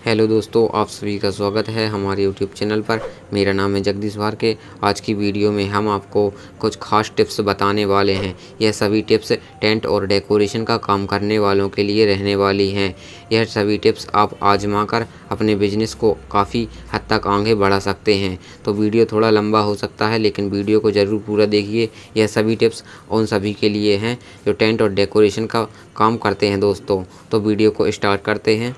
Hello दोस्तों, आप सभी का स्वागत है हमारे यूट्यूब चैनल पर। मेरा नाम है जगदीश भारके। आज की वीडियो में हम आपको कुछ खास टिप्स बताने वाले हैं। यह सभी टिप्स टेंट और डेकोरेशन का काम करने वालों के लिए रहने वाली हैं। यह सभी टिप्स आप आजमा कर अपने बिजनेस को काफ़ी हद तक आगे बढ़ा सकते हैं। तो वीडियो थोड़ा लंबा हो सकता है, लेकिन वीडियो को ज़रूर पूरा देखिए। यह सभी टिप्स उन सभी के लिए हैं जो टेंट और डेकोरेशन का काम करते हैं दोस्तों। तो वीडियो को स्टार्ट करते हैं।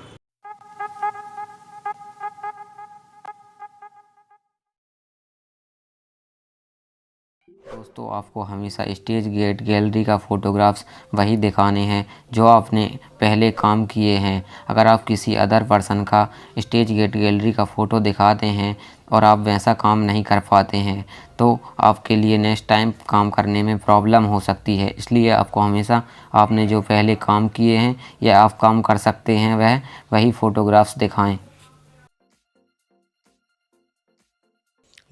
दोस्तों, आपको हमेशा स्टेज गेट गैलरी का फ़ोटोग्राफ्स वही दिखाने हैं जो आपने पहले काम किए हैं। अगर आप किसी अदर पर्सन का स्टेज गेट गैलरी का फ़ोटो दिखाते हैं और आप वैसा काम नहीं कर पाते हैं तो आपके लिए नेक्स्ट टाइम काम करने में प्रॉब्लम हो सकती है। इसलिए आपको हमेशा आपने जो पहले काम किए हैं या आप काम कर सकते हैं वही फ़ोटोग्राफ्स दिखाएं।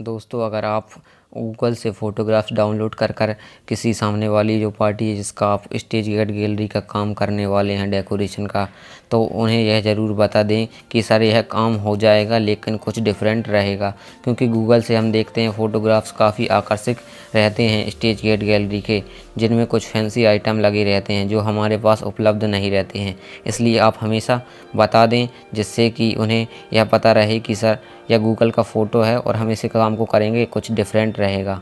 दोस्तों, अगर आप गूगल से फ़ोटोग्राफ्स डाउनलोड कर किसी सामने वाली जो पार्टी है जिसका आप स्टेज गेट गैलरी का काम करने वाले हैं डेकोरेशन का, तो उन्हें यह ज़रूर बता दें कि सर यह काम हो जाएगा लेकिन कुछ डिफरेंट रहेगा। क्योंकि गूगल से हम देखते हैं फ़ोटोग्राफ्स काफ़ी आकर्षक रहते हैं स्टेज गेट गैलरी के, जिनमें कुछ फैंसी आइटम लगे रहते हैं जो हमारे पास उपलब्ध नहीं रहते हैं। इसलिए आप हमेशा बता दें जिससे कि उन्हें यह पता रहे कि सर यह गूगल का फ़ोटो है और हम इसी काम को करेंगे, कुछ डिफरेंट रहेगा।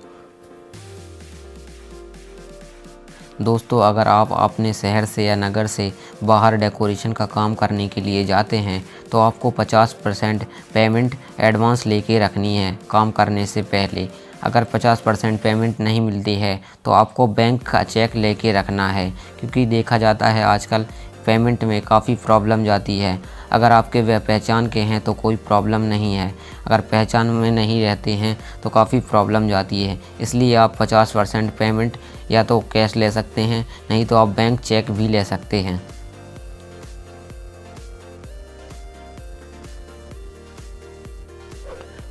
दोस्तों, अगर आप अपने शहर से या नगर से बाहर डेकोरेशन का काम करने के लिए जाते हैं तो आपको 50% पेमेंट एडवांस लेके रखनी है काम करने से पहले। अगर 50% पेमेंट नहीं मिलती है तो आपको बैंक का चेक लेके रखना है, क्योंकि देखा जाता है आजकल पेमेंट में काफ़ी प्रॉब्लम जाती है। अगर आपके वह पहचान के हैं तो कोई प्रॉब्लम नहीं है, अगर पहचान में नहीं रहते हैं तो काफ़ी प्रॉब्लम जाती है। इसलिए आप 50% पेमेंट या तो कैश ले सकते हैं, नहीं तो आप बैंक चेक भी ले सकते हैं।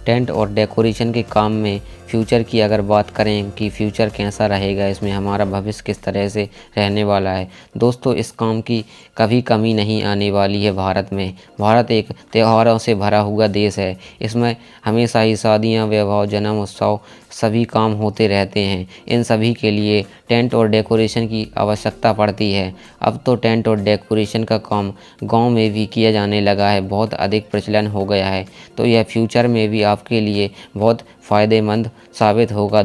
टेंट और डेकोरेशन के काम में फ्यूचर की अगर बात करें कि फ्यूचर कैसा रहेगा, इसमें हमारा भविष्य किस तरह से रहने वाला है, दोस्तों इस काम की कभी कमी नहीं आने वाली है। भारत में भारत एक त्योहारों से भरा हुआ देश है। इसमें हमेशा ही शादियां, विवाह, जन्म उत्सव सभी काम होते रहते हैं। इन सभी के लिए टेंट और डेकोरेशन की आवश्यकता पड़ती है। अब तो टेंट और डेकोरेशन का काम गांव में भी किया जाने लगा है, बहुत अधिक प्रचलन हो गया है। तो यह फ्यूचर में भी आपके लिए बहुत फ़ायदेमंद साबित होगा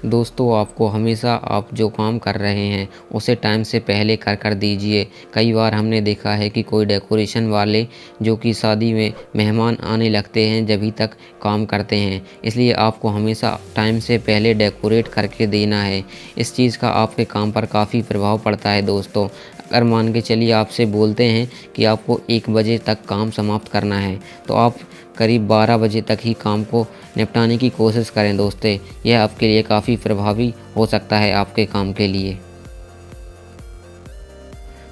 दोस्तों, आपको हमेशा आप जो काम कर रहे हैं उसे टाइम से पहले कर दीजिए। कई बार हमने देखा है कि कोई डेकोरेशन वाले जो कि शादी में मेहमान आने लगते हैं जभी तक काम करते हैं। इसलिए आपको हमेशा टाइम से पहले डेकोरेट करके देना है। इस चीज़ का आपके काम पर काफ़ी प्रभाव पड़ता है दोस्तों। अगर मान के चलिए आपसे बोलते हैं कि आपको 1 बजे तक काम समाप्त करना है तो आप करीब 12 बजे तक ही काम को निपटाने की कोशिश करें दोस्तों। यह आपके लिए काफ़ी प्रभावी हो सकता है आपके काम के लिए।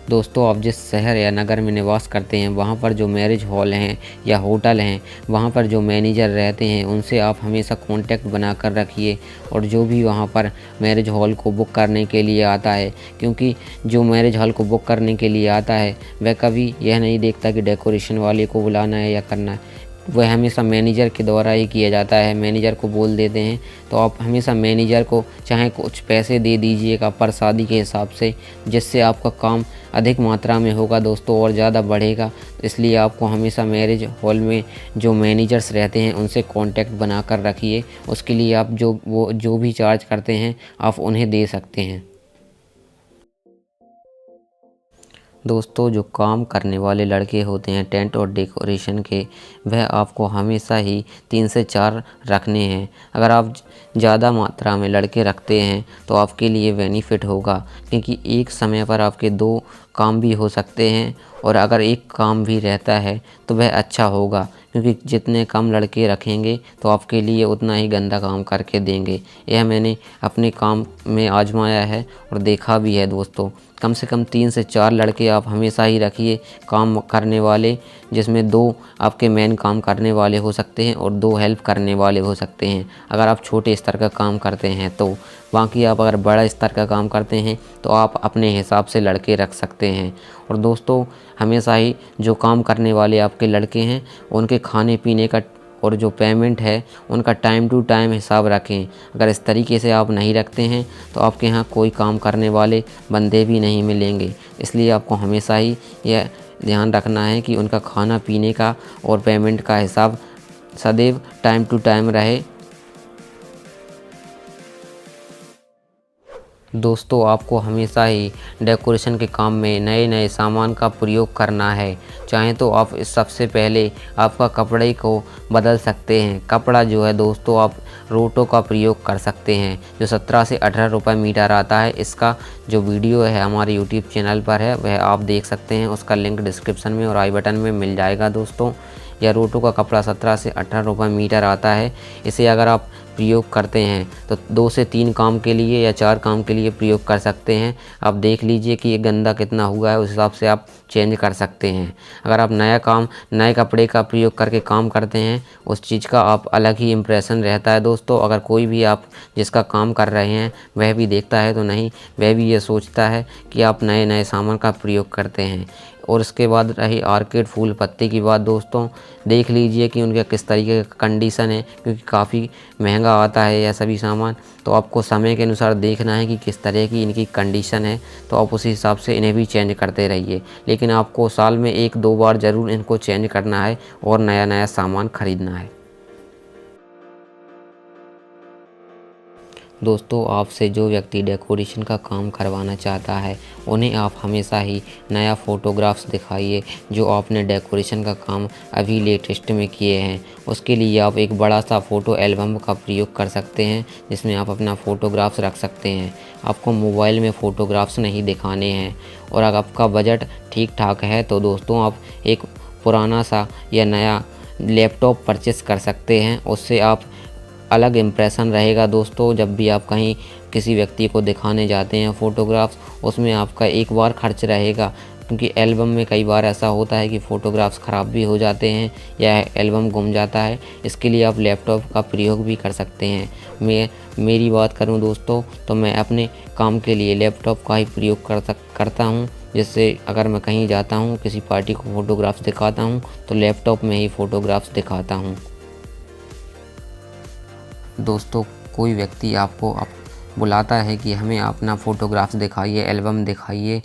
दोस्तों, आप जिस शहर या नगर में निवास करते हैं वहाँ पर जो मैरिज हॉल हैं या होटल हैं, वहाँ पर जो मैनेजर रहते हैं उनसे आप हमेशा कांटेक्ट बना कर रखिए। और जो भी वहाँ पर मैरिज हॉल को बुक करने के लिए आता है, क्योंकि जो मैरिज हॉल को बुक करने के लिए आता है वह कभी यह नहीं देखता कि डेकोरेशन वाले को बुलाना है या करना है, वह हमेशा मैनेजर के द्वारा ही किया जाता है। मैनेजर को बोल देते हैं। तो आप हमेशा मैनेजर को चाहे कुछ पैसे दे दीजिएगा प्रसादी के हिसाब से, जिससे आपका काम अधिक मात्रा में होगा दोस्तों और ज़्यादा बढ़ेगा। इसलिए आपको हमेशा मैरिज हॉल में जो मैनेजर्स रहते हैं उनसे कांटेक्ट बना कर रखिए। उसके लिए आप जो भी चार्ज करते हैं आप उन्हें दे सकते हैं। दोस्तों, जो काम करने वाले लड़के होते हैं टेंट और डेकोरेशन के, वह आपको हमेशा ही 3 से 4 रखने हैं। अगर आप ज़्यादा मात्रा में लड़के रखते हैं तो आपके लिए बेनिफिट होगा, क्योंकि एक समय पर आपके 2 काम भी हो सकते हैं। और अगर एक काम भी रहता है तो वह अच्छा होगा, क्योंकि जितने कम लड़के रखेंगे तो आपके लिए उतना ही गंदा काम करके देंगे। यह मैंने अपने काम में आजमाया है और देखा भी है दोस्तों। कम से कम 3 से 4 लड़के आप हमेशा ही रखिए काम करने वाले, जिसमें 2 आपके मेन काम करने वाले हो सकते हैं और 2 हेल्प करने वाले हो सकते हैं अगर आप छोटे स्तर का काम करते हैं तो। बाकी आप अगर बड़ा स्तर का काम करते हैं तो आप अपने हिसाब से लड़के रख सकते हैं। और दोस्तों हमेशा ही जो काम करने वाले आपके लड़के हैं उनके खाने पीने का और जो पेमेंट है उनका टाइम टू टाइम हिसाब रखें। अगर इस तरीके से आप नहीं रखते हैं तो आपके यहाँ कोई काम करने वाले बंदे भी नहीं मिलेंगे। इसलिए आपको हमेशा ही यह ध्यान रखना है कि उनका खाना पीने का और पेमेंट का हिसाब सदैव टाइम टू टाइम रहे। दोस्तों आपको हमेशा ही डेकोरेशन के काम में नए नए सामान का प्रयोग करना है। चाहें तो आप इस सबसे पहले आपका कपड़े को बदल सकते हैं। कपड़ा जो है दोस्तों आप रोटो का प्रयोग कर सकते हैं जो 17 से 18 रुपये मीटर आता है। इसका जो वीडियो है हमारे यूट्यूब चैनल पर है वह आप देख सकते हैं, उसका लिंक डिस्क्रिप्शन में और आई बटन में मिल जाएगा। दोस्तों यह रोटो का कपड़ा 17 से 18 रुपये मीटर आता है। इसे अगर आप प्रयोग करते हैं तो 2 से 3 काम के लिए या 4 काम के लिए प्रयोग कर सकते हैं। आप देख लीजिए कि ये गंदा कितना हुआ है, उस हिसाब से आप चेंज कर सकते हैं। अगर आप नए कपड़े का प्रयोग करके काम करते हैं उस चीज़ का आप अलग ही इम्प्रेशन रहता है। दोस्तों अगर कोई भी आप जिसका काम कर रहे हैं वह भी देखता है तो नहीं, वह भी ये सोचता है कि आप नए नए सामान का प्रयोग करते हैं। और इसके बाद रही आर्किड फूल पत्ती की बात, दोस्तों देख लीजिए कि उनका किस तरीके का कंडीशन है, क्योंकि काफ़ी महंगा आता है यह सभी सामान। तो आपको समय के अनुसार देखना है कि किस तरह की इनकी कंडीशन है, तो आप उसी हिसाब से इन्हें भी चेंज करते रहिए। लेकिन आपको साल में 1-2 बार ज़रूर इनको चेंज करना है और नया नया सामान ख़रीदना है। दोस्तों आपसे जो व्यक्ति डेकोरेशन का काम करवाना चाहता है उन्हें आप हमेशा ही नया फ़ोटोग्राफ्स दिखाइए जो आपने डेकोरेशन का काम अभी लेटेस्ट में किए हैं। उसके लिए आप एक बड़ा सा फ़ोटो एल्बम का प्रयोग कर सकते हैं जिसमें आप अपना फ़ोटोग्राफ्स रख सकते हैं। आपको मोबाइल में फ़ोटोग्राफ्स नहीं दिखाने हैं। और अगर आपका बजट ठीक ठाक है तो दोस्तों आप एक पुराना सा या नया लैपटॉप परचेस कर सकते हैं। उससे आप अलग इम्प्रेशन रहेगा। दोस्तों जब भी आप कहीं किसी व्यक्ति को दिखाने जाते हैं फ़ोटोग्राफ्स, उसमें आपका एक बार खर्च रहेगा, क्योंकि एल्बम में कई बार ऐसा होता है कि फ़ोटोग्राफ्स ख़राब भी हो जाते हैं या एल्बम गुम जाता है। इसके लिए आप लैपटॉप का प्रयोग भी कर सकते हैं। मेरी बात करूं दोस्तों तो मैं अपने काम के लिए लैपटॉप का ही प्रयोग करता हूं, जिससे अगर मैं कहीं जाता हूं किसी पार्टी को फ़ोटोग्राफ्स दिखाता हूं तो लैपटॉप में ही फ़ोटोग्राफ्स दिखाता हूं। दोस्तों कोई व्यक्ति आपको बुलाता है कि हमें अपना फ़ोटोग्राफ्स दिखाइए, एल्बम दिखाइए,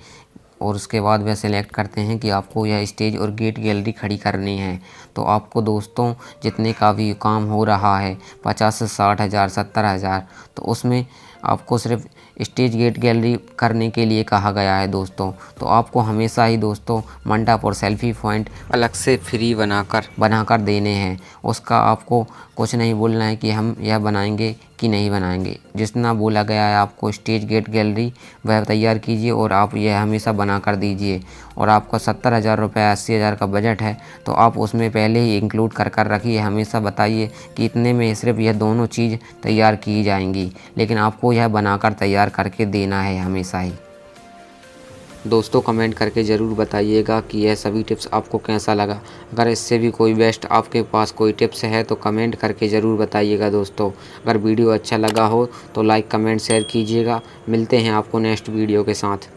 और उसके बाद वह सिलेक्ट करते हैं कि आपको यह स्टेज और गेट गैलरी खड़ी करनी है, तो आपको दोस्तों जितने का भी काम हो रहा है 50 से 60 हज़ार 70 हज़ार, तो उसमें आपको सिर्फ स्टेज गेट गैलरी करने के लिए कहा गया है दोस्तों। तो आपको हमेशा ही दोस्तों मंडप और सेल्फी पॉइंट अलग से फ्री बनाकर देने हैं। उसका आपको कुछ नहीं बोलना है कि हम यह बनाएंगे कि नहीं बनाएंगे। जितना बोला गया है आपको स्टेज गेट गैलरी वह तैयार कीजिए और आप यह हमेशा बना कर दीजिए। और आपका 70 हज़ार रुपये 80 हज़ार का बजट है तो आप उसमें पहले ही इंक्लूड कर रखिए। हमेशा बताइए कि इतने में सिर्फ यह दोनों चीज़ तैयार की जाएंगी, लेकिन आपको यह बनाकर तैयार करके देना है हमेशा ही। दोस्तों कमेंट करके ज़रूर बताइएगा कि यह सभी टिप्स आपको कैसा लगा। अगर इससे भी कोई बेस्ट आपके पास कोई टिप्स है तो कमेंट करके ज़रूर बताइएगा। दोस्तों अगर वीडियो अच्छा लगा हो तो लाइक कमेंट शेयर कीजिएगा। मिलते हैं आपको नेक्स्ट वीडियो के साथ।